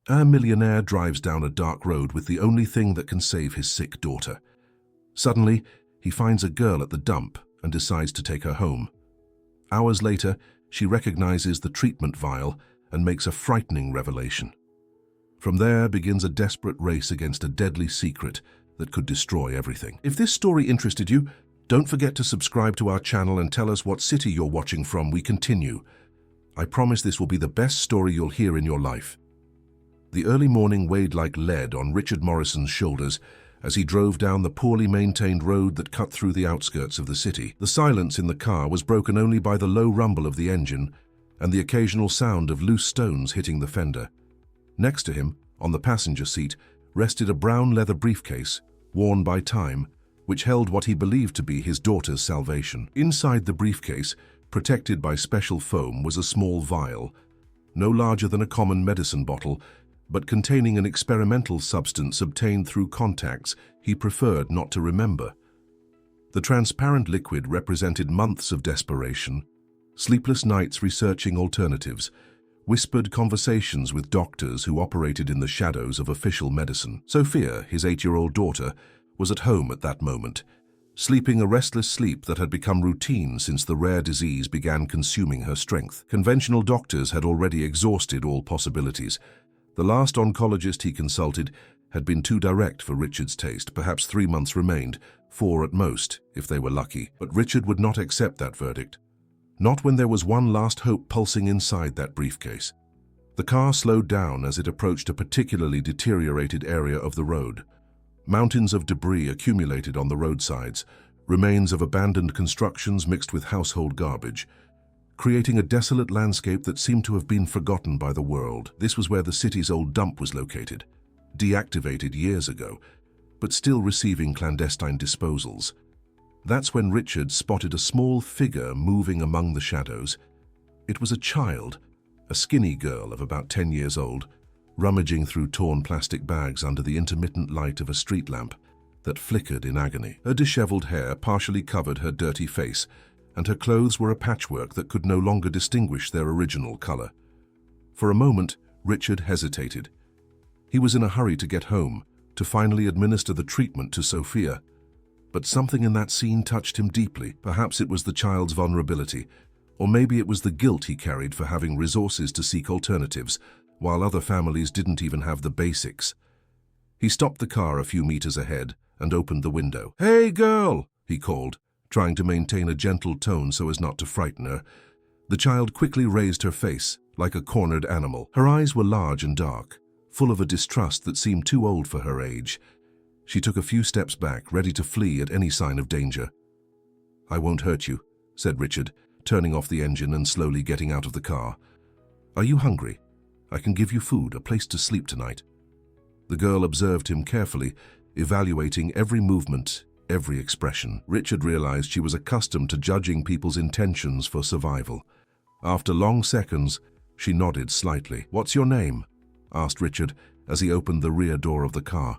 A millionaire drives down a dark road with the only thing that can save his sick daughter. Suddenly, he finds a girl at the dump and decides to take her home. Hours later, she recognizes the treatment vial and makes a frightening revelation. From there begins a desperate race against a deadly secret that could destroy everything. If this story interested you, don't forget to subscribe to our channel and tell us what city you're watching from. We continue. I promise this will be the best story you'll hear in your life. The early morning weighed like lead on Richard Morrison's shoulders as he drove down the poorly maintained road that cut through the outskirts of the city. The silence in the car was broken only by the low rumble of the engine and the occasional sound of loose stones hitting the fender. Next to him, on the passenger seat, rested a brown leather briefcase, worn by time, which held what he believed to be his daughter's salvation. Inside the briefcase, protected by special foam, was a small vial, no larger than a common medicine bottle, but containing an experimental substance obtained through contacts he preferred not to remember. The transparent liquid represented months of desperation, sleepless nights researching alternatives, whispered conversations with doctors who operated in the shadows of official medicine. Sophia, his 8-year-old daughter, was at home at that moment, sleeping a restless sleep that had become routine since the rare disease began consuming her strength. Conventional doctors had already exhausted all possibilities. The last oncologist he consulted had been too direct for Richard's taste. Perhaps 3 months remained, 4 at most, if they were lucky. But Richard would not accept that verdict. Not when there was one last hope pulsing inside that briefcase. The car slowed down as it approached a particularly deteriorated area of the road. Mountains of debris accumulated on the roadsides, remains of abandoned constructions mixed with household garbage, creating a desolate landscape that seemed to have been forgotten by the world. This was where the city's old dump was located, deactivated years ago, but still receiving clandestine disposals. That's when Richard spotted a small figure moving among the shadows. It was a child, a skinny girl of about 10 years old, rummaging through torn plastic bags under the intermittent light of a street lamp that flickered in agony. Her disheveled hair partially covered her dirty face, and her clothes were a patchwork that could no longer distinguish their original color. For a moment, Richard hesitated. He was in a hurry to get home, to finally administer the treatment to Sophia. But something in that scene touched him deeply. Perhaps it was the child's vulnerability, or maybe it was the guilt he carried for having resources to seek alternatives, while other families didn't even have the basics. He stopped the car a few meters ahead and opened the window. "Hey, girl!" he called, trying to maintain a gentle tone so as not to frighten her. The child quickly raised her face, like a cornered animal. Her eyes were large and dark, full of a distrust that seemed too old for her age. She took a few steps back, ready to flee at any sign of danger. "I won't hurt you," said Richard, turning off the engine and slowly getting out of the car. "Are you hungry? I can give you food, a place to sleep tonight." The girl observed him carefully, evaluating every movement, every expression. Richard realized she was accustomed to judging people's intentions for survival. After long seconds, she nodded slightly. "What's your name?" asked Richard as he opened the rear door of the car.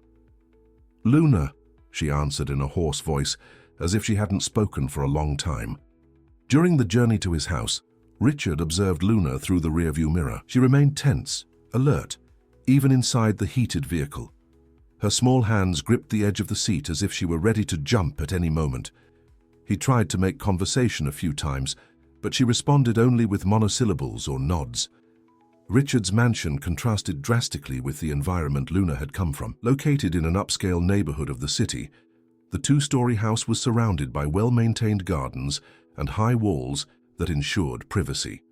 "Luna," she answered in a hoarse voice, as if she hadn't spoken for a long time. During the journey to his house, Richard observed Luna through the rearview mirror. She remained tense, alert, even inside the heated vehicle. Her small hands gripped the edge of the seat as if she were ready to jump at any moment. He tried to make conversation a few times, but she responded only with monosyllables or nods. Richard's mansion contrasted drastically with the environment Luna had come from. Located in an upscale neighborhood of the city, the 2-story house was surrounded by well-maintained gardens and high walls that ensured privacy.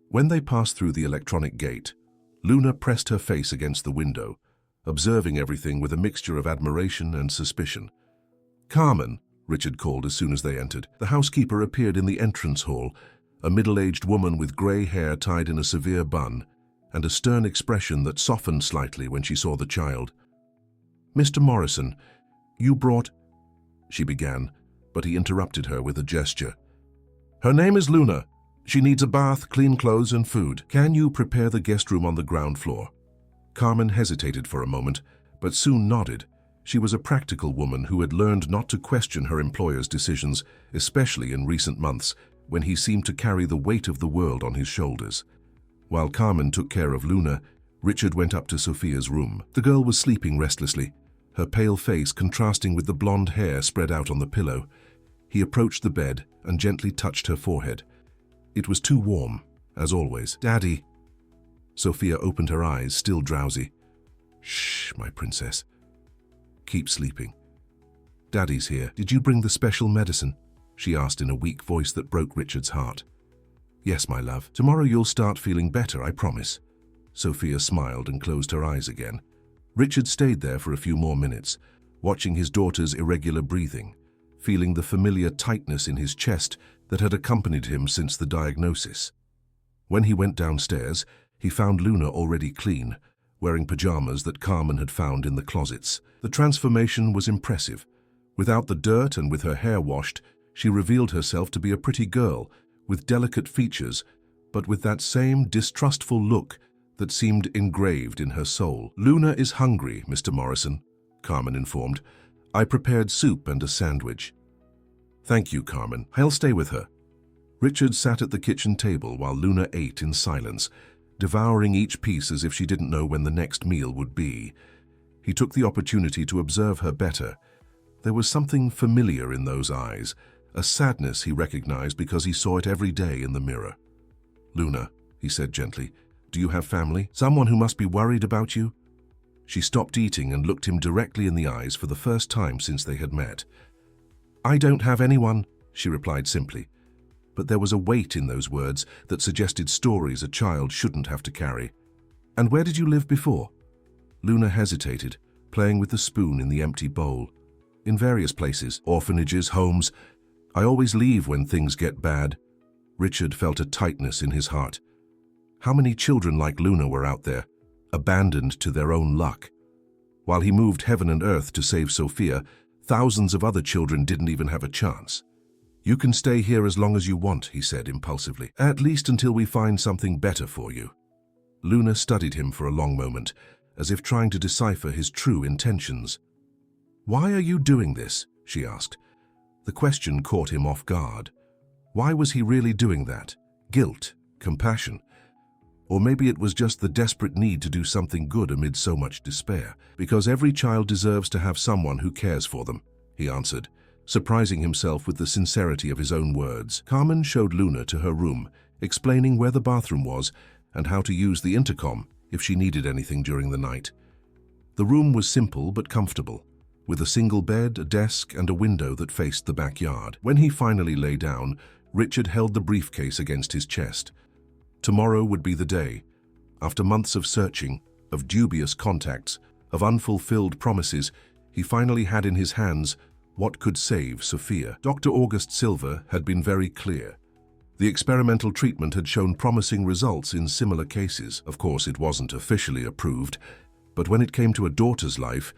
When they passed through the electronic gate, Luna pressed her face against the window, observing everything with a mixture of admiration and suspicion. "Carmen," Richard called as soon as they entered. The housekeeper appeared in the entrance hall, a middle-aged woman with gray hair tied in a severe bun, and a stern expression that softened slightly when she saw the child. "Mr. Morrison, you brought—" she began, but he interrupted her with a gesture. "Her name is Luna. She needs a bath, clean clothes, and food. Can you prepare the guest room on the ground floor?" Carmen hesitated for a moment, but soon nodded. She was a practical woman who had learned not to question her employer's decisions, especially in recent months, when he seemed to carry the weight of the world on his shoulders. While Carmen took care of Luna, Richard went up to Sophia's room. The girl was sleeping restlessly, her pale face contrasting with the blonde hair spread out on the pillow. He approached the bed and gently touched her forehead. It was too warm, as always. "Daddy." Sophia opened her eyes, still drowsy. "Shh, my princess. Keep sleeping. Daddy's here. Did you bring the special medicine?" she asked in a weak voice that broke Richard's heart. "Yes, my love. Tomorrow you'll start feeling better, I promise." Sophia smiled and closed her eyes again. Richard stayed there for a few more minutes, watching his daughter's irregular breathing, feeling the familiar tightness in his chest that had accompanied him since the diagnosis. When he went downstairs, he found Luna already clean, wearing pajamas that Carmen had found in the closets. The transformation was impressive. Without the dirt and with her hair washed, she revealed herself to be a pretty girl, with delicate features, but with that same distrustful look that seemed engraved in her soul. "Luna is hungry, Mr. Morrison," Carmen informed. "I prepared soup and a sandwich." "Thank you, Carmen. I'll stay with her." Richard sat at the kitchen table while Luna ate in silence, devouring each piece as if she didn't know when the next meal would be. He took the opportunity to observe her better. There was something familiar in those eyes, a sadness he recognized because he saw it every day in the mirror. "Luna," he said gently, "do you have family? Someone who must be worried about you?" She stopped eating and looked him directly in the eyes for the first time since they had met. "I don't have anyone," she replied simply. But there was a weight in those words that suggested stories a child shouldn't have to carry. "And where did you live before?" Luna hesitated, playing with the spoon in the empty bowl. "In various places, orphanages, homes. I always leave when things get bad." Richard felt a tightness in his heart. How many children like Luna were out there, abandoned to their own luck? While he moved heaven and earth to save Sophia, thousands of other children didn't even have a chance. "You can stay here as long as you want," he said impulsively. "At least until we find something better for you." Luna studied him for a long moment, as if trying to decipher his true intentions. "Why are you doing this?" she asked. The question caught him off guard. Why was he really doing that? Guilt? Compassion? Or maybe it was just the desperate need to do something good amid so much despair. "Because every child deserves to have someone who cares for them," he answered, surprising himself with the sincerity of his own words. Carmen showed Luna to her room, explaining where the bathroom was and how to use the intercom if she needed anything during the night. The room was simple but comfortable, with a single bed, a desk, and a window that faced the backyard. When he finally lay down, Richard held the briefcase against his chest. Tomorrow would be the day. After months of searching, of dubious contacts, of unfulfilled promises, he finally had in his hands what could save Sophia. Dr. August Silver had been very clear. The experimental treatment had shown promising results in similar cases. Of course, it wasn't officially approved, but when it came to a daughter's life,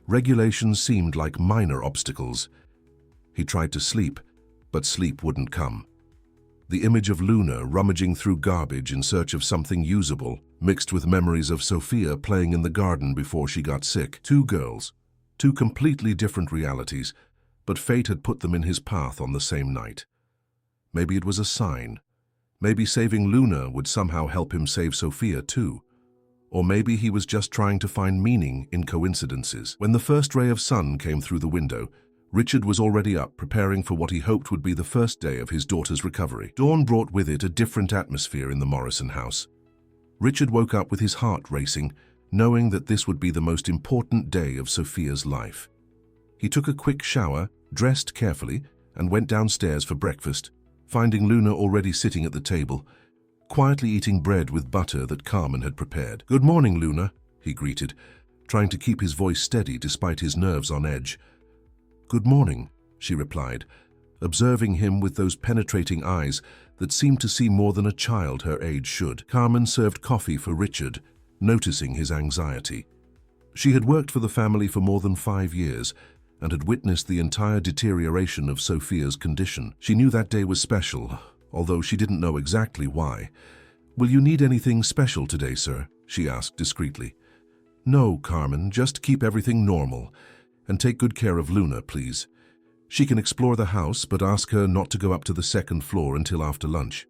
regulations seemed like minor obstacles. He tried to sleep, but sleep wouldn't come. The image of Luna rummaging through garbage in search of something usable, mixed with memories of Sophia playing in the garden before she got sick. Two girls, two completely different realities, but fate had put them in his path on the same night. Maybe it was a sign. Maybe saving Luna would somehow help him save Sophia too. Or maybe he was just trying to find meaning in coincidences. When the first ray of sun came through the window, Richard was already up, preparing for what he hoped would be the first day of his daughter's recovery. Dawn brought with it a different atmosphere in the Morrison house. Richard woke up with his heart racing, knowing that this would be the most important day of Sophia's life. He took a quick shower, dressed carefully, and went downstairs for breakfast, finding Luna already sitting at the table, quietly eating bread with butter that Carmen had prepared. "Good morning, Luna," he greeted, trying to keep his voice steady despite his nerves on edge. "Good morning," she replied, observing him with those penetrating eyes that seemed to see more than a child her age should. Carmen served coffee for Richard, noticing his anxiety. She had worked for the family for more than 5 years and had witnessed the entire deterioration of Sophia's condition. She knew that day was special, although she didn't know exactly why. "Will you need anything special today, sir?" she asked discreetly. "No, Carmen, just keep everything normal. And take good care of Luna, please. She can explore the house, but ask her not to go up to the second floor until after lunch."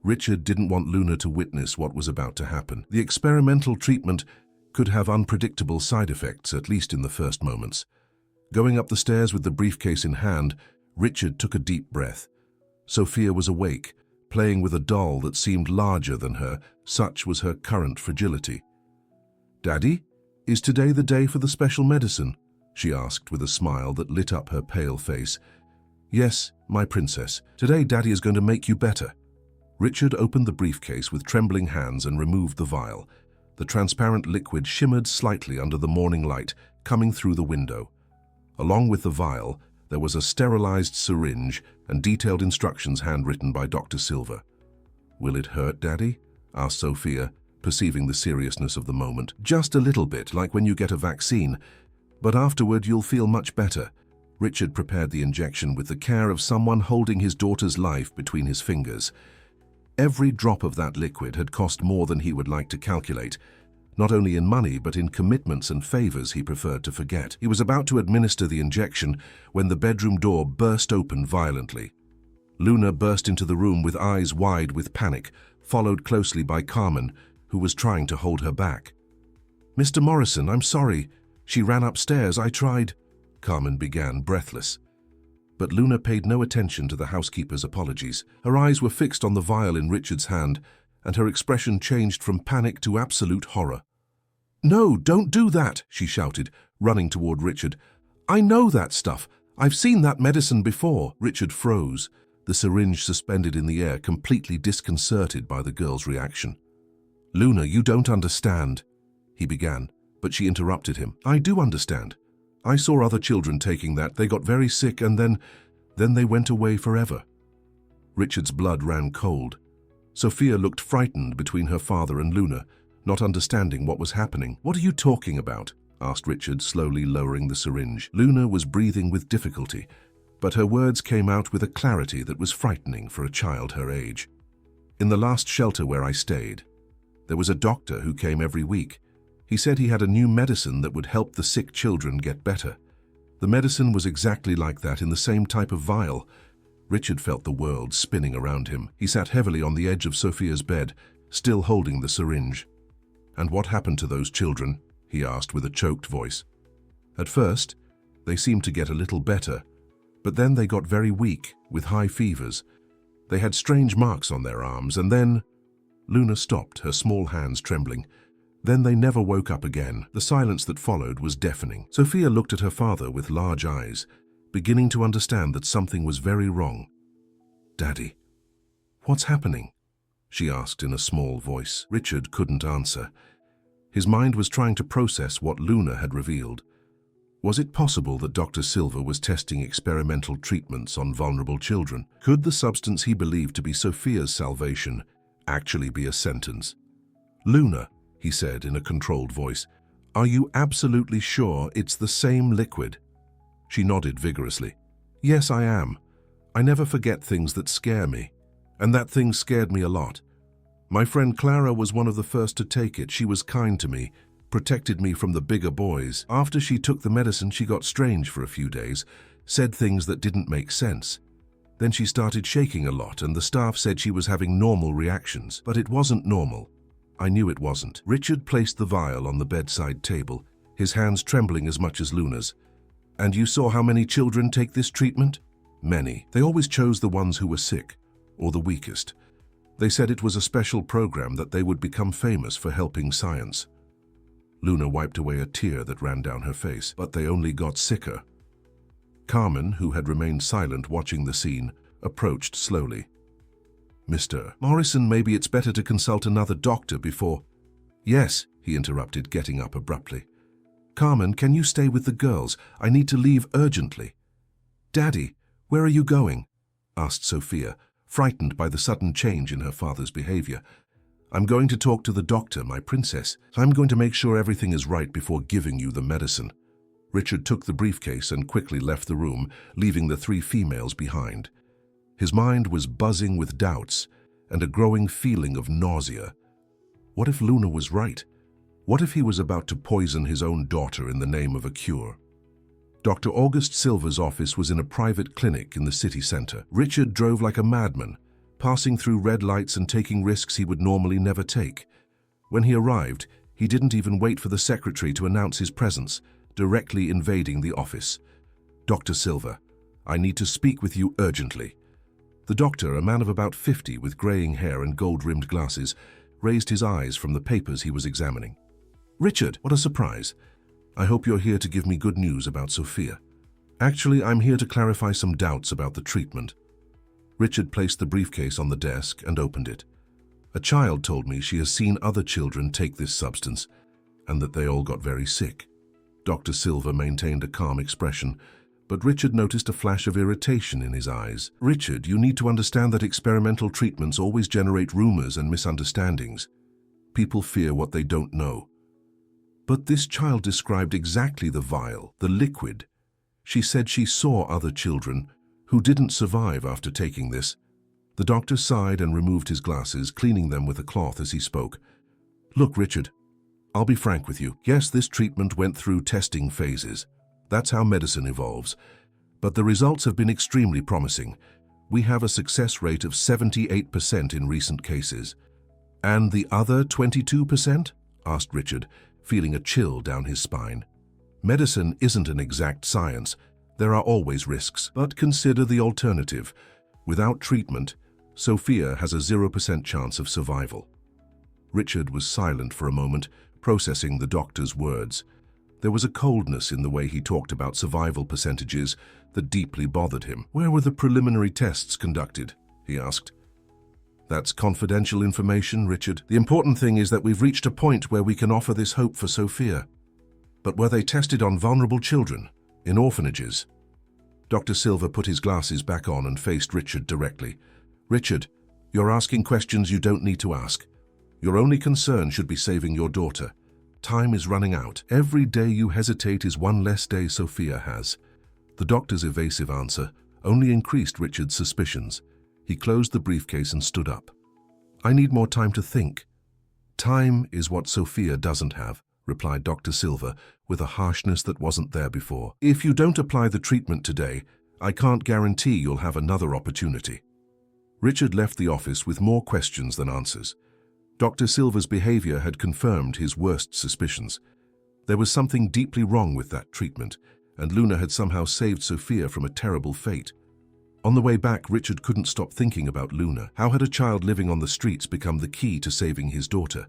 Richard didn't want Luna to witness what was about to happen. The experimental treatment could have unpredictable side effects, at least in the first moments. Going up the stairs with the briefcase in hand, Richard took a deep breath. Sophia was awake, playing with a doll that seemed larger than her, such was her current fragility. "Daddy, is today the day for the special medicine?" she asked with a smile that lit up her pale face. "Yes, my princess. Today Daddy is going to make you better." Richard opened the briefcase with trembling hands and removed the vial. The transparent liquid shimmered slightly under the morning light, coming through the window. Along with the vial, there was a sterilized syringe and detailed instructions handwritten by Dr. Silver. "Will it hurt, Daddy?" asked Sophia, perceiving the seriousness of the moment. "Just a little bit, like when you get a vaccine. But afterward you'll feel much better." Richard prepared the injection with the care of someone holding his daughter's life between his fingers. Every drop of that liquid had cost more than he would like to calculate, not only in money but in commitments and favors he preferred to forget. He was about to administer the injection when the bedroom door burst open violently. Luna burst into the room with eyes wide with panic, followed closely by Carmen, who was trying to hold her back. "Mr. Morrison, I'm sorry. She ran upstairs. I tried," Carmen began, breathless. But Luna paid no attention to the housekeeper's apologies. Her eyes were fixed on the vial in Richard's hand, and her expression changed from panic to absolute horror. "No, don't do that," she shouted, running toward Richard. "I know that stuff. I've seen that medicine before." Richard froze, the syringe suspended in the air, completely disconcerted by the girl's reaction. "Luna, you don't understand," he began, but she interrupted him. "I do understand. I saw other children taking that. They got very sick and then they went away forever." Richard's blood ran cold. Sophia looked frightened between her father and Luna, not understanding what was happening. "What are you talking about?" asked Richard, slowly lowering the syringe. Luna was breathing with difficulty, but her words came out with a clarity that was frightening for a child her age. "In the last shelter where I stayed, there was a doctor who came every week. He said he had a new medicine that would help the sick children get better. The medicine was exactly like that, in the same type of vial." Richard felt the world spinning around him. He sat heavily on the edge of Sophia's bed, still holding the syringe. "And what happened to those children?" he asked with a choked voice. "At first, they seemed to get a little better, but then they got very weak, with high fevers. They had strange marks on their arms, and then—" Luna stopped, her small hands trembling. "Then they never woke up again." The silence that followed was deafening. Sophia looked at her father with large eyes, beginning to understand that something was very wrong. "Daddy, what's happening?" she asked in a small voice. Richard couldn't answer. His mind was trying to process what Luna had revealed. Was it possible that Dr. Silver was testing experimental treatments on vulnerable children? Could the substance he believed to be Sophia's salvation actually be a sentence? "Luna," he said in a controlled voice, "are you absolutely sure it's the same liquid?" She nodded vigorously. "Yes, I am. I never forget things that scare me, and that thing scared me a lot. My friend Clara was one of the first to take it. She was kind to me, protected me from the bigger boys. After she took the medicine, she got strange for a few days, said things that didn't make sense. Then she started shaking a lot, and the staff said she was having normal reactions. But it wasn't normal. I knew it wasn't." Richard placed the vial on the bedside table, his hands trembling as much as Luna's. "And you saw how many children take this treatment?" "Many. They always chose the ones who were sick, or the weakest. They said it was a special program that they would become famous for helping science." Luna wiped away a tear that ran down her face. "But they only got sicker." Carmen, who had remained silent watching the scene, approached slowly. "Mr. Morrison, maybe it's better to consult another doctor before—" "Yes," he interrupted, getting up abruptly. "Carmen, can you stay with the girls? I need to leave urgently." "Daddy, where are you going?" asked Sophia, frightened by the sudden change in her father's behavior. "I'm going to talk to the doctor, my princess. I'm going to make sure everything is right before giving you the medicine." Richard took the briefcase and quickly left the room, leaving the three females behind. His mind was buzzing with doubts and a growing feeling of nausea. What if Luna was right? What if he was about to poison his own daughter in the name of a cure? Dr. August Silver's office was in a private clinic in the city center. Richard drove like a madman, passing through red lights and taking risks he would normally never take. When he arrived, he didn't even wait for the secretary to announce his presence, directly invading the office. "Dr. Silva, I need to speak with you urgently." The doctor, a man of about 50 with graying hair and gold-rimmed glasses, raised his eyes from the papers he was examining. "Richard, what a surprise. I hope you're here to give me good news about Sophia." "Actually, I'm here to clarify some doubts about the treatment." Richard placed the briefcase on the desk and opened it. "A child told me she has seen other children take this substance and that they all got very sick." Dr. Silva maintained a calm expression, but Richard noticed a flash of irritation in his eyes. "Richard, you need to understand that experimental treatments always generate rumors and misunderstandings. People fear what they don't know." "But this child described exactly the vial, the liquid. She said she saw other children who didn't survive after taking this." The doctor sighed and removed his glasses, cleaning them with a cloth as he spoke. "Look, Richard, I'll be frank with you. Yes, this treatment went through testing phases. That's how medicine evolves. But the results have been extremely promising. We have a success rate of 78% in recent cases." "And the other 22%? asked Richard, feeling a chill down his spine. "Medicine isn't an exact science. There are always risks. But consider the alternative. Without treatment, Sophia has a 0% chance of survival." Richard was silent for a moment, processing the doctor's words. There was a coldness in the way he talked about survival percentages that deeply bothered him. "Where were the preliminary tests conducted?" he asked. "That's confidential information, Richard. The important thing is that we've reached a point where we can offer this hope for Sophia." "But were they tested on vulnerable children, in orphanages?" Dr. Silva put his glasses back on and faced Richard directly. "Richard, you're asking questions you don't need to ask. Your only concern should be saving your daughter. Time is running out. Every day you hesitate is one less day Sophia has." The doctor's evasive answer only increased Richard's suspicions. He closed the briefcase and stood up. "I need more time to think." "Time is what Sophia doesn't have," replied Dr. Silva with a harshness that wasn't there before. "If you don't apply the treatment today, I can't guarantee you'll have another opportunity." Richard left the office with more questions than answers. Dr. Silva's behavior had confirmed his worst suspicions. There was something deeply wrong with that treatment, and Luna had somehow saved Sophia from a terrible fate. On the way back, Richard couldn't stop thinking about Luna. How had a child living on the streets become the key to saving his daughter?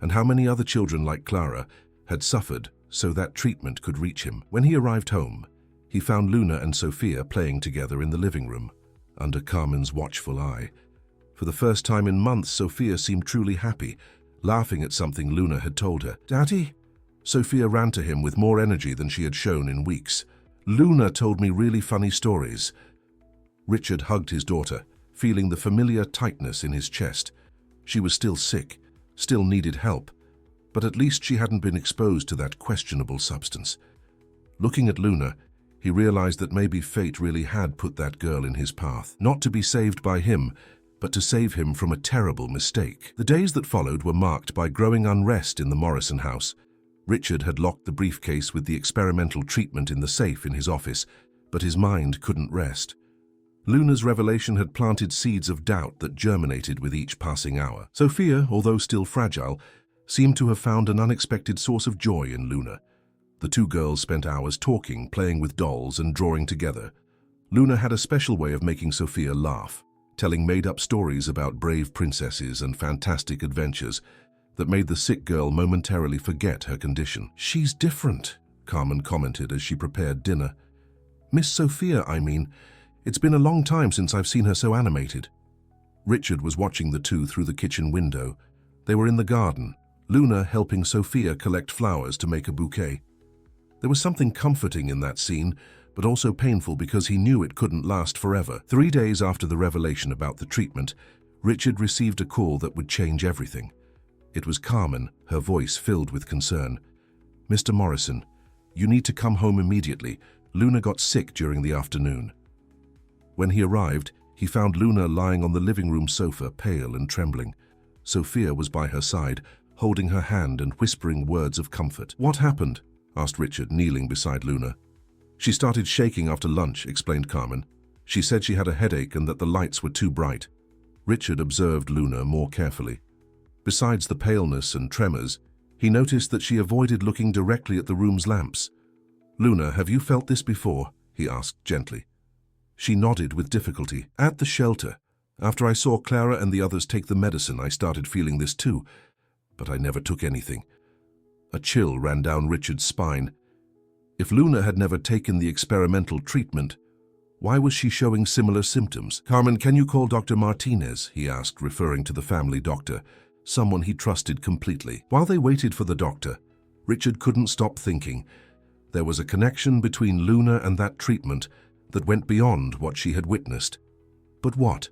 And how many other children like Clara had suffered so that treatment could reach him? When he arrived home, he found Luna and Sophia playing together in the living room, under Carmen's watchful eye. For the first time in months, Sophia seemed truly happy, laughing at something Luna had told her. "Daddy?" Sophia ran to him with more energy than she had shown in weeks. "Luna told me really funny stories." Richard hugged his daughter, feeling the familiar tightness in his chest. She was still sick, still needed help, but at least she hadn't been exposed to that questionable substance. Looking at Luna, he realized that maybe fate really had put that girl in his path, not to be saved by him, but to save him from a terrible mistake. The days that followed were marked by growing unrest in the Morrison house. Richard had locked the briefcase with the experimental treatment in the safe in his office, but his mind couldn't rest. Luna's revelation had planted seeds of doubt that germinated with each passing hour. Sophia, although still fragile, seemed to have found an unexpected source of joy in Luna. The two girls spent hours talking, playing with dolls, and drawing together. Luna had a special way of making Sophia laugh, telling made-up stories about brave princesses and fantastic adventures that made the sick girl momentarily forget her condition. "She's different," Carmen commented as she prepared dinner. "Miss Sophia, I mean. It's been a long time since I've seen her so animated." Richard was watching the two through the kitchen window. They were in the garden, Luna helping Sophia collect flowers to make a bouquet. There was something comforting in that scene, but also painful because he knew it couldn't last forever. 3 days after the revelation about the treatment, Richard received a call that would change everything. It was Carmen, her voice filled with concern. "Mr. Morrison, you need to come home immediately. Luna got sick during the afternoon." When he arrived, he found Luna lying on the living room sofa, pale and trembling. Sophia was by her side, holding her hand and whispering words of comfort. "What happened?" asked Richard, kneeling beside Luna. "She started shaking after lunch," explained Carmen. "She said she had a headache and that the lights were too bright." Richard observed Luna more carefully. Besides the paleness and tremors, he noticed that she avoided looking directly at the room's lamps. "Luna, have you felt this before?" he asked gently. She nodded with difficulty. "At the shelter. After I saw Clara and the others take the medicine, I started feeling this too, but I never took anything." A chill ran down Richard's spine. If Luna had never taken the experimental treatment, why was she showing similar symptoms? "Carmen, can you call Dr. Martinez?" he asked, referring to the family doctor, someone he trusted completely. While they waited for the doctor, Richard couldn't stop thinking. There was a connection between Luna and that treatment that went beyond what she had witnessed. But what?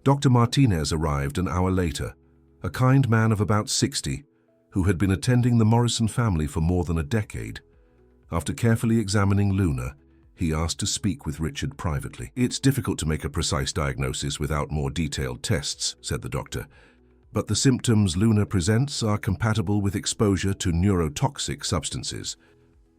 Dr. Martinez arrived an hour later, a kind man of about 60, who had been attending the Morrison family for more than a decade. After carefully examining Luna, he asked to speak with Richard privately. "It's difficult to make a precise diagnosis without more detailed tests," said the doctor. "But the symptoms Luna presents are compatible with exposure to neurotoxic substances."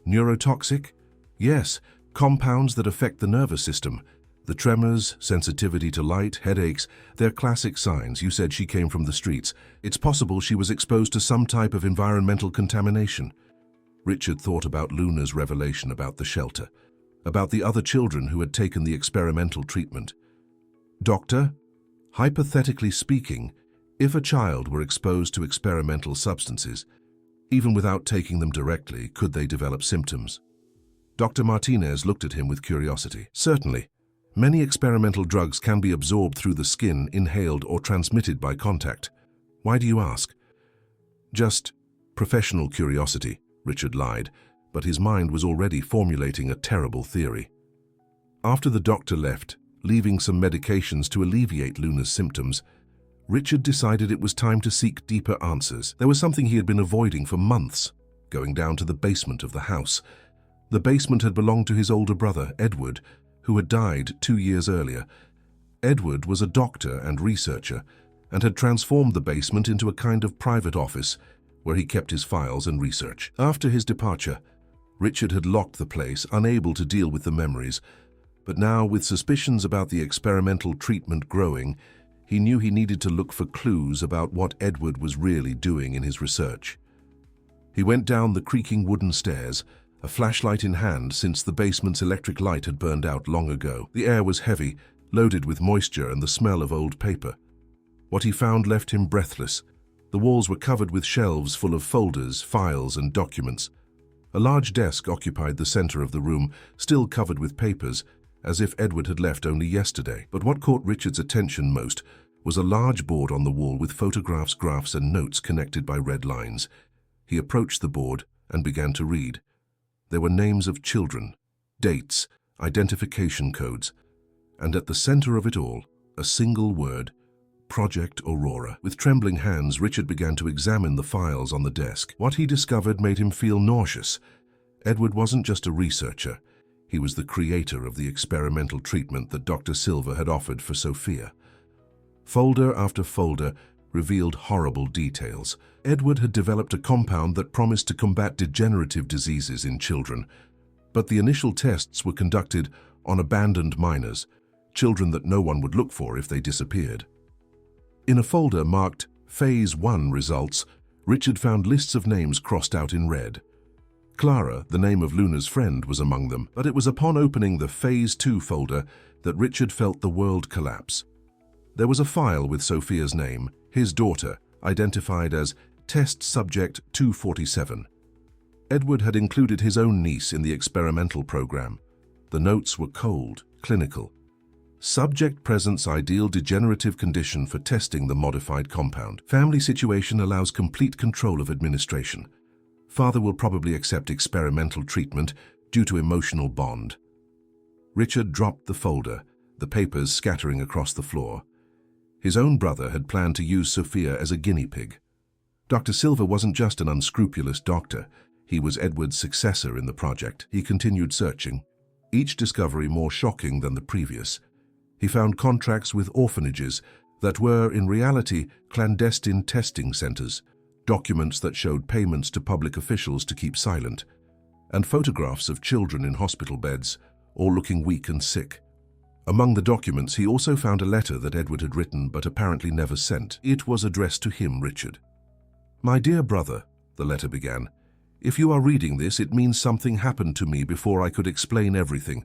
"Neurotoxic?" "Yes, compounds that affect the nervous system. The tremors, sensitivity to light, headaches, they're classic signs. You said she came from the streets. It's possible she was exposed to some type of environmental contamination." Richard thought about Luna's revelation about the shelter, about the other children who had taken the experimental treatment. "Doctor, hypothetically speaking, if a child were exposed to experimental substances, even without taking them directly, could they develop symptoms?" Dr. Martinez looked at him with curiosity. "Certainly. Many experimental drugs can be absorbed through the skin, inhaled, or transmitted by contact. Why do you ask?" "Just professional curiosity," Richard lied, but his mind was already formulating a terrible theory. After the doctor left, leaving some medications to alleviate Luna's symptoms, Richard decided it was time to seek deeper answers. There was something he had been avoiding for months, going down to the basement of the house. The basement had belonged to his older brother, Edward, who had died 2 years earlier. Edward was a doctor and researcher, and had transformed the basement into a kind of private office where he kept his files and research. After his departure, Richard had locked the place, unable to deal with the memories, but now, with suspicions about the experimental treatment growing, he knew he needed to look for clues about what Edward was really doing in his research. He went down the creaking wooden stairs, a flashlight in hand since the basement's electric light had burned out long ago. The air was heavy, loaded with moisture and the smell of old paper. What he found left him breathless. The walls were covered with shelves full of folders, files, and documents. A large desk occupied the center of the room, still covered with papers, as if Edward had left only yesterday. But what caught Richard's attention most was a large board on the wall with photographs, graphs, and notes connected by red lines. He approached the board and began to read. There were names of children, dates, identification codes, and at the center of it all, a single word: Project Aurora. With trembling hands, Richard began to examine the files on the desk. What he discovered made him feel nauseous. Edward wasn't just a researcher. He was the creator of the experimental treatment that Dr. Silva had offered for Sophia. Folder after folder revealed horrible details. Edward had developed a compound that promised to combat degenerative diseases in children, but the initial tests were conducted on abandoned minors, children that no one would look for if they disappeared. In a folder marked Phase 1 Results, Richard found lists of names crossed out in red. Clara, the name of Luna's friend, was among them, but it was upon opening the Phase 2 folder that Richard felt the world collapse. There was a file with Sophia's name, his daughter, identified as Test Subject 247. Edward had included his own niece in the experimental program. The notes were cold, clinical. Subject presents ideal degenerative condition for testing the modified compound. Family situation allows complete control of administration. Father will probably accept experimental treatment due to emotional bond. Richard dropped the folder, the papers scattering across the floor. His own brother had planned to use Sophia as a guinea pig. Dr. Silva wasn't just an unscrupulous doctor. He was Edward's successor in the project. He continued searching, each discovery more shocking than the previous. He found contracts with orphanages that were, in reality, clandestine testing centers, documents that showed payments to public officials to keep silent, and photographs of children in hospital beds, all looking weak and sick. Among the documents, he also found a letter that Edward had written but apparently never sent. It was addressed to him, Richard. "My dear brother," the letter began, "if you are reading this, it means something happened to me before I could explain everything.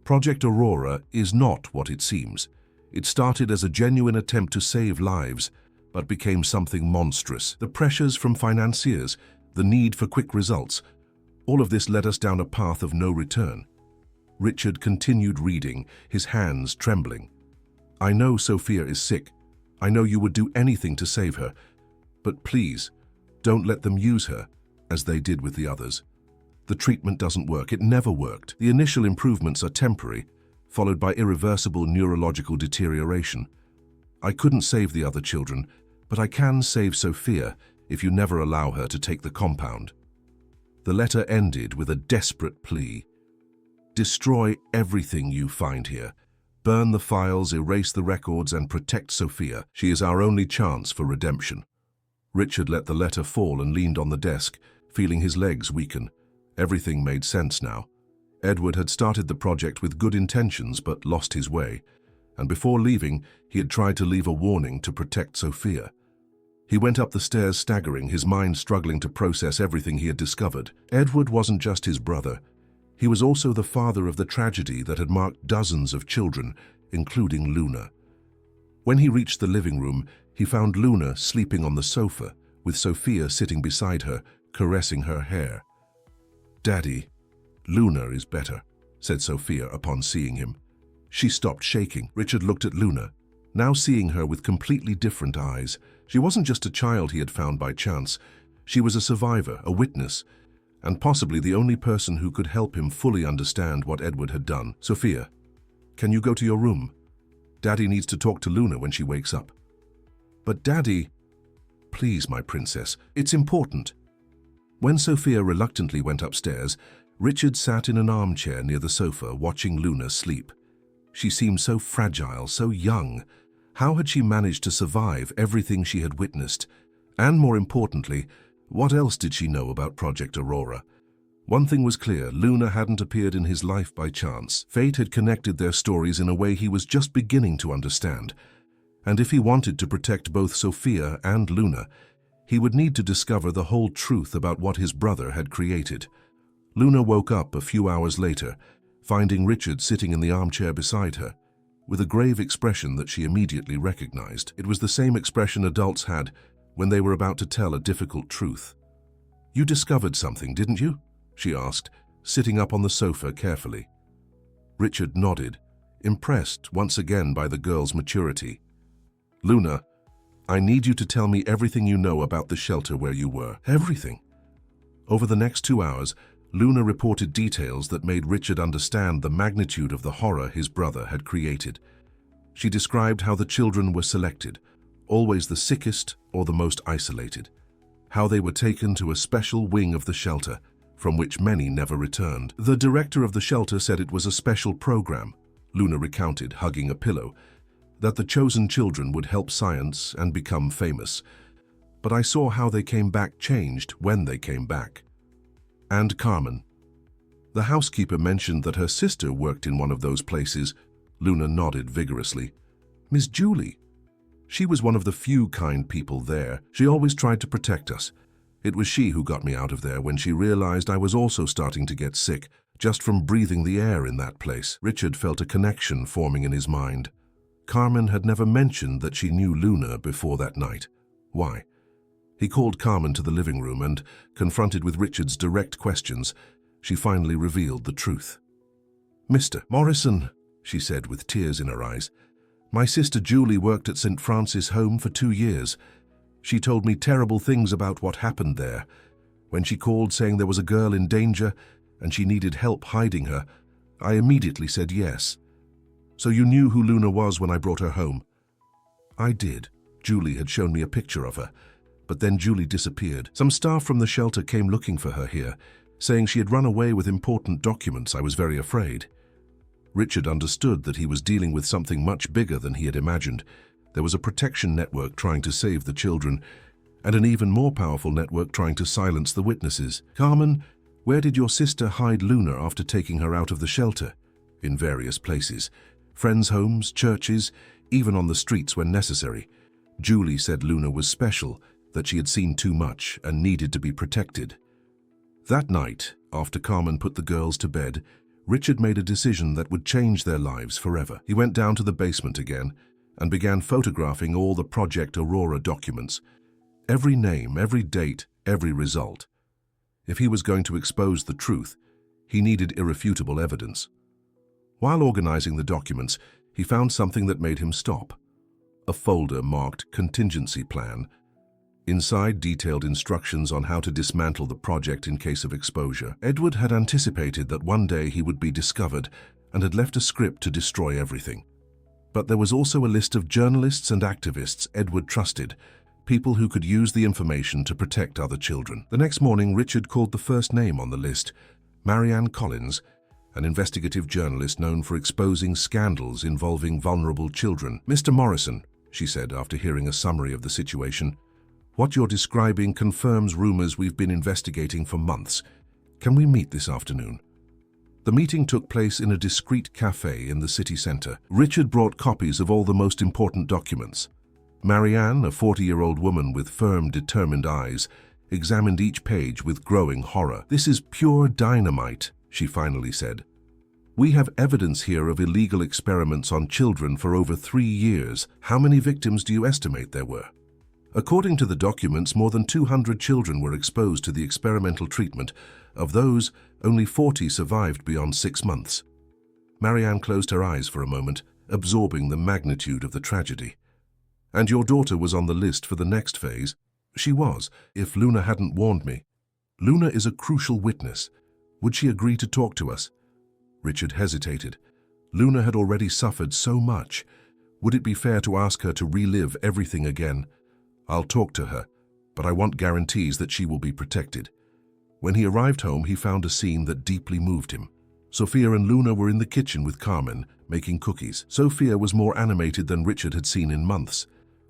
Project Aurora is not what it seems. It started as a genuine attempt to save lives, but became something monstrous. The pressures from financiers, the need for quick results, all of this led us down a path of no return." Richard continued reading, his hands trembling. "I know Sophia is sick. I know you would do anything to save her. But please, don't let them use her, as they did with the others. The treatment doesn't work. It never worked. The initial improvements are temporary, followed by irreversible neurological deterioration. I couldn't save the other children, but I can save Sophia if you never allow her to take the compound." The letter ended with a desperate plea. "Destroy everything you find here. Burn the files, erase the records, and protect Sophia. She is our only chance for redemption." Richard let the letter fall and leaned on the desk, feeling his legs weaken. Everything made sense now. Edward had started the project with good intentions but lost his way, and before leaving, he had tried to leave a warning to protect Sophia. He went up the stairs staggering, his mind struggling to process everything he had discovered. Edward wasn't just his brother. He was also the father of the tragedy that had marked dozens of children, including Luna. When he reached the living room, he found Luna sleeping on the sofa, with Sophia sitting beside her, caressing her hair. "Daddy, Luna is better," said Sophia upon seeing him. She stopped shaking. Richard looked at Luna, now seeing her with completely different eyes. She wasn't just a child he had found by chance. She was a survivor, a witness, and possibly the only person who could help him fully understand what Edward had done. "Sophia, can you go to your room? Daddy needs to talk to Luna when she wakes up." "But Daddy..." "Please, my princess, it's important." When Sophia reluctantly went upstairs, Richard sat in an armchair near the sofa, watching Luna sleep. She seemed so fragile, so young. How had she managed to survive everything she had witnessed? And more importantly, what else did she know about Project Aurora? One thing was clear: Luna hadn't appeared in his life by chance. Fate had connected their stories in a way he was just beginning to understand. And if he wanted to protect both Sophia and Luna, he would need to discover the whole truth about what his brother had created. Luna woke up a few hours later, finding Richard sitting in the armchair beside her, with a grave expression that she immediately recognized. It was the same expression adults had when they were about to tell a difficult truth. "You discovered something, didn't you?" she asked, sitting up on the sofa carefully. Richard nodded, impressed once again by the girl's maturity. "Luna, I need you to tell me everything you know about the shelter where you were." "Everything?" Over the next 2 hours, Luna reported details that made Richard understand the magnitude of the horror his brother had created. She described how the children were selected, always the sickest or the most isolated, how they were taken to a special wing of the shelter, from which many never returned. "The director of the shelter said it was a special program," Luna recounted, hugging a pillow, "that the chosen children would help science and become famous. But I saw how they came back changed when they came back." "And Carmen?" "The housekeeper mentioned that her sister worked in one of those places." Luna nodded vigorously. "Miss Julie. She was one of the few kind people there. She always tried to protect us. It was she who got me out of there when she realized I was also starting to get sick, just from breathing the air in that place." Richard felt a connection forming in his mind. Carmen had never mentioned that she knew Luna before that night. Why? He called Carmen to the living room and, confronted with Richard's direct questions, she finally revealed the truth. "Mr. Morrison," she said with tears in her eyes, "my sister Julie worked at St. Francis Home for 2 years. She told me terrible things about what happened there. When she called saying there was a girl in danger and she needed help hiding her, I immediately said yes. So you knew who Luna was when I brought her home?" "I did. Julie had shown me a picture of her. But then Julie disappeared. Some staff from the shelter came looking for her here, saying she had run away with important documents. I was very afraid." Richard understood that he was dealing with something much bigger than he had imagined. There was a protection network trying to save the children, and an even more powerful network trying to silence the witnesses. "Carmen, where did your sister hide Luna after taking her out of the shelter?" "In various places. Friends' homes, churches, even on the streets when necessary. Julie said Luna was special, that she had seen too much and needed to be protected. That night, after Carmen put the girls to bed, Richard made a decision that would change their lives forever. He went down to the basement again and began photographing all the Project Aurora documents. Every name, every date, every result. If he was going to expose the truth, he needed irrefutable evidence. While organizing the documents, he found something that made him stop. A folder marked Contingency Plan. Inside, detailed instructions on how to dismantle the project in case of exposure. Edward had anticipated that one day he would be discovered and had left a script to destroy everything. But there was also a list of journalists and activists Edward trusted, people who could use the information to protect other children. The next morning, Richard called the first name on the list, Marianne Collins, an investigative journalist known for exposing scandals involving vulnerable children. "Mr. Morrison," she said after hearing a summary of the situation, "what you're describing confirms rumors we've been investigating for months. Can we meet this afternoon?" The meeting took place in a discreet cafe in the city center. Richard brought copies of all the most important documents. Marianne, a 40-year-old woman with firm, determined eyes, examined each page with growing horror. "This is pure dynamite," she finally said. "We have evidence here of illegal experiments on children for over 3 years. How many victims do you estimate there were?" According to the documents, more than 200 children were exposed to the experimental treatment. Of those, only 40 survived beyond 6 months. Marianne closed her eyes for a moment, absorbing the magnitude of the tragedy. "And your daughter was on the list for the next phase?" "She was, if Luna hadn't warned me." "Luna is a crucial witness. Would she agree to talk to us?" Richard hesitated. Luna had already suffered so much. Would it be fair to ask her to relive everything again? "I'll talk to her, but I want guarantees that she will be protected." When he arrived home, he found a scene that deeply moved him. Sophia and Luna were in the kitchen with Carmen, making cookies. Sophia was more animated than Richard had seen in months,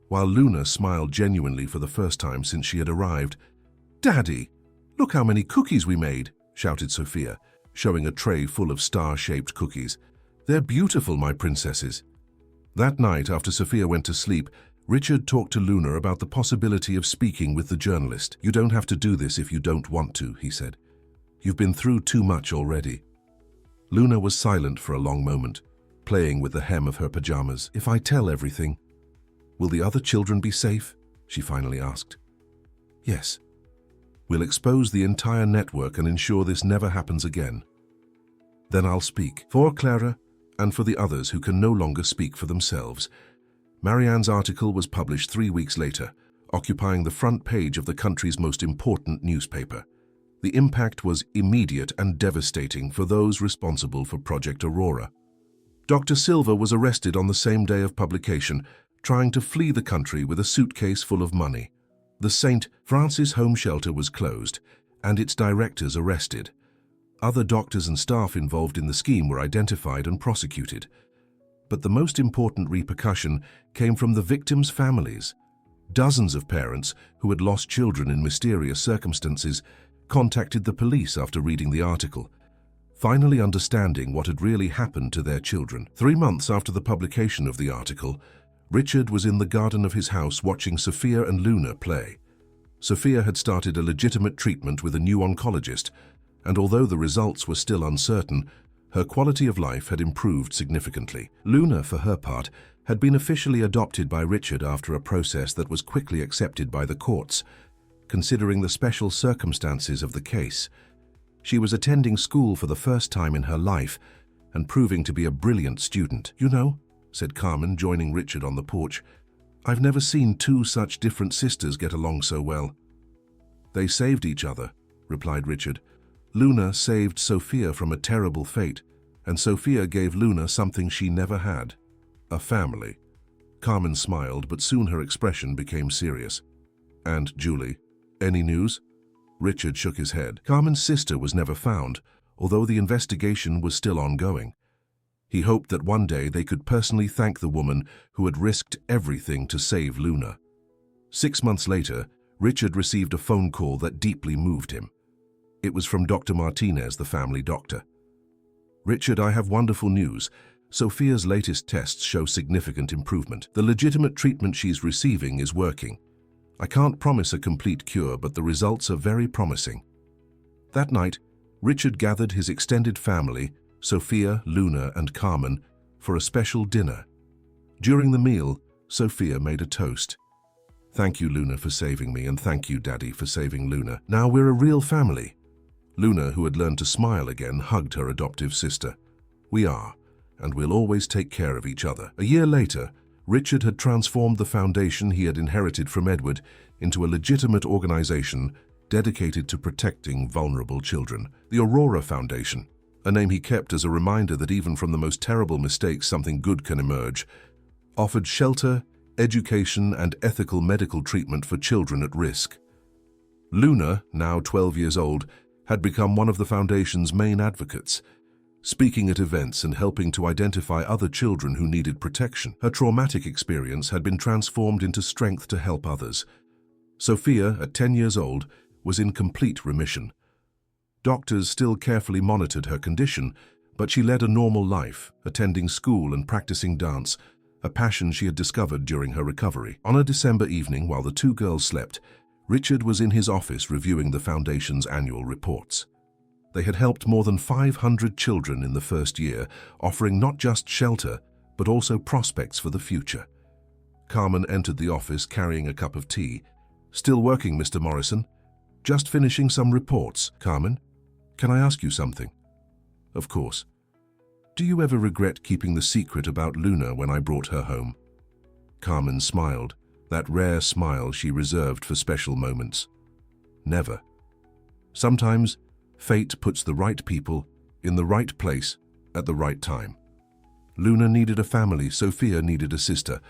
while Luna smiled genuinely for the first time since she had arrived. "Daddy, look how many cookies we made," shouted Sophia, showing a tray full of star-shaped cookies. "They're beautiful, my princesses." That night, after Sophia went to sleep, Richard talked to Luna about the possibility of speaking with the journalist. "You don't have to do this if you don't want to," he said. "You've been through too much already." Luna was silent for a long moment, playing with the hem of her pajamas. "If I tell everything, will the other children be safe?" she finally asked. "Yes. We'll expose the entire network and ensure this never happens again. Then I'll speak. For Clara, and for the others who can no longer speak for themselves." Marianne's article was published 3 weeks later, occupying the front page of the country's most important newspaper. The impact was immediate and devastating for those responsible for Project Aurora. Dr. Silva was arrested on the same day of publication, trying to flee the country with a suitcase full of money. The St. Francis Home Shelter was closed, and its directors arrested. Other doctors and staff involved in the scheme were identified and prosecuted. But the most important repercussion came from the victims' families. Dozens of parents who had lost children in mysterious circumstances contacted the police after reading the article, finally understanding what had really happened to their children. 3 months after the publication of the article, Richard was in the garden of his house watching Sophia and Luna play. Sophia had started a legitimate treatment with a new oncologist, and although the results were still uncertain, her quality of life had improved significantly. Luna, for her part, had been officially adopted by Richard after a process that was quickly accepted by the courts, considering the special circumstances of the case. She was attending school for the first time in her life and proving to be a brilliant student. "You know," said Carmen, joining Richard on the porch, "I've never seen 2 such different sisters get along so well." "They saved each other," replied Richard. "Luna saved Sophia from a terrible fate, and Sophia gave Luna something she never had, a family." Carmen smiled, but soon her expression became serious. "And Julie, any news?" Richard shook his head. Carmen's sister was never found, although the investigation was still ongoing. He hoped that one day they could personally thank the woman who had risked everything to save Luna. 6 months later, Richard received a phone call that deeply moved him. It was from Dr. Martinez, the family doctor. "Richard, I have wonderful news. Sophia's latest tests show significant improvement. The legitimate treatment she's receiving is working. I can't promise a complete cure, but the results are very promising. That night, Richard gathered his extended family, Sophia, Luna, and Carmen, for a special dinner. During the meal, Sophia made a toast. "Thank you, Luna, for saving me, and thank you, Daddy, for saving Luna. Now we're a real family." Luna, who had learned to smile again, hugged her adoptive sister. "We are, and we'll always take care of each other." A year later, Richard had transformed the foundation he had inherited from Edward into a legitimate organization dedicated to protecting vulnerable children. The Aurora Foundation, a name he kept as a reminder that even from the most terrible mistakes something good can emerge, offered shelter, education, and ethical medical treatment for children at risk. Luna, now 12 years old, had become one of the foundation's main advocates, speaking at events and helping to identify other children who needed protection. Her traumatic experience had been transformed into strength to help others. Sophia, at 10 years old, was in complete remission. Doctors still carefully monitored her condition, but she led a normal life, attending school and practicing dance, a passion she had discovered during her recovery. On a December evening, while the two girls slept, Richard was in his office reviewing the foundation's annual reports. They had helped more than 500 children in the first year, offering not just shelter, but also prospects for the future. Carmen entered the office carrying a cup of tea. "Still working, Mr. Morrison? Just finishing some reports." "Carmen, can I ask you something?" "Of course. Do you ever regret keeping the secret about Luna when I brought her home?" Carmen smiled, that rare smile she reserved for special moments. "Never. Sometimes, fate puts the right people in the right place at the right time. Luna needed a family, Sophia needed a sister,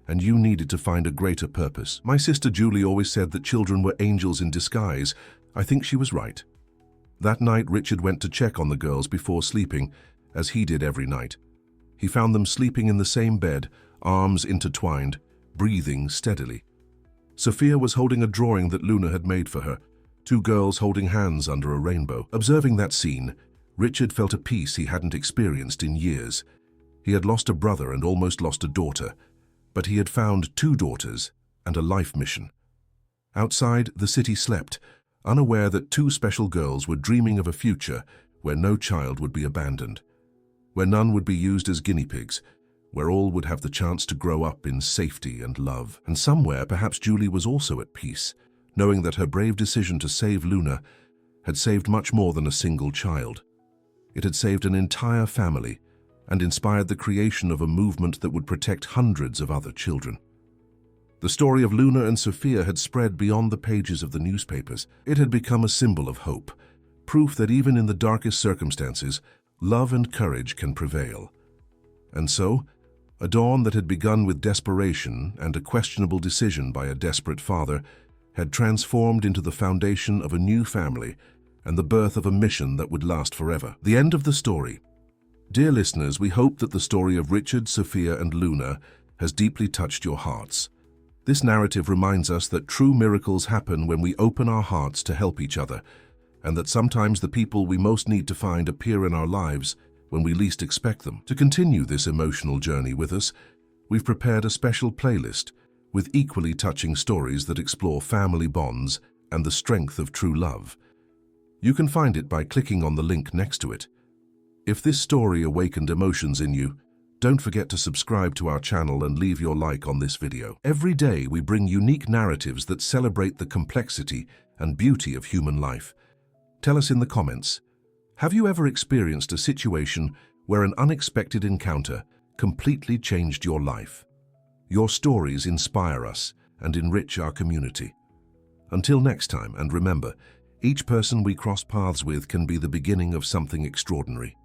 and you needed to find a greater purpose. My sister Julie always said that children were angels in disguise. I think she was right." That night, Richard went to check on the girls before sleeping, as he did every night. He found them sleeping in the same bed, arms intertwined, breathing steadily. Sophia was holding a drawing that Luna had made for her, two girls holding hands under a rainbow. Observing that scene, Richard felt a peace he hadn't experienced in years. He had lost a brother and almost lost a daughter, but he had found two daughters and a life mission. Outside, the city slept, unaware that two special girls were dreaming of a future where no child would be abandoned, where none would be used as guinea pigs, where all would have the chance to grow up in safety and love. And somewhere, perhaps Julie was also at peace, knowing that her brave decision to save Luna had saved much more than a single child. It had saved an entire family and inspired the creation of a movement that would protect hundreds of other children. The story of Luna and Sophia had spread beyond the pages of the newspapers. It had become a symbol of hope, proof that even in the darkest circumstances, love and courage can prevail. And so, a dawn that had begun with desperation and a questionable decision by a desperate father had transformed into the foundation of a new family and the birth of a mission that would last forever. The end of the story. Dear listeners, we hope that the story of Richard, Sophia, and Luna has deeply touched your hearts. This narrative reminds us that true miracles happen when we open our hearts to help each other, and that sometimes the people we most need to find appear in our lives when we least expect them. To continue this emotional journey with us, we've prepared a special playlist with equally touching stories that explore family bonds and the strength of true love. You can find it by clicking on the link next to it. If this story awakened emotions in you, don't forget to subscribe to our channel and leave your like on this video. Every day we bring unique narratives that celebrate the complexity and beauty of human life. Tell us in the comments, have you ever experienced a situation where an unexpected encounter completely changed your life? Your stories inspire us and enrich our community. Until next time, and remember, each person we cross paths with can be the beginning of something extraordinary.